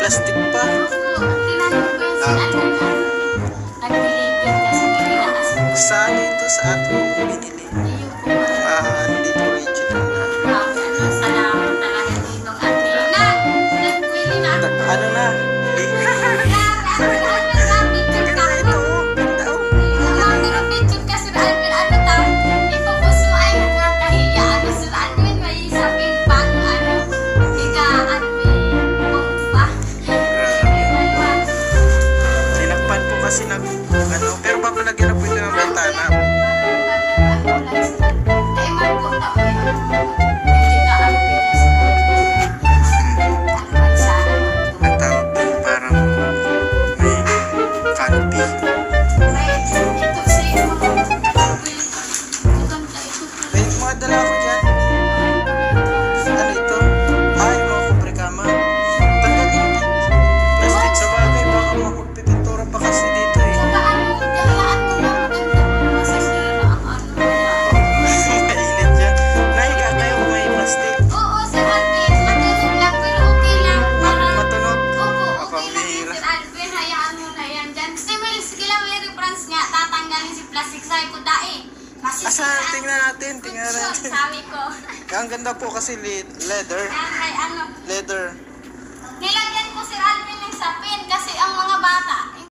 plastic pa. Tinanong ko yun si nag-deliver kasi pinakas. Saan ito? Sa atin mo binili? Yung po. Hindi po original na. Salamat talaga ditong ate. Nag-pwede na ako. Ano na? Ganda ito. Ganda oh. Pero picture ka Sir Alvin, ano tao? Ipapos mo ay nakakahiya. Ano Sir Alvin, may sabihin pa ano? Ika, ano pa? Tinakpan po kasi pero papalagyan na po ito ng bintana. Ang tawag doon parang may canopy. May mga dala ko dyan. Ano ito? Ay, mga kubre kama. Tanggalin yung plastic sa bagay. Baka magpipintura pa kasi dito eh. Mainit dyan. Nahiga kayo kung may plastic. Matunog. Pambihira. Asa, tingnan natin. Tingnan natin. Sabi ko. Ang ganda po kasi leather. Yan ay ano. Leather. Nilagyan ko si Alvin ng sapin kasi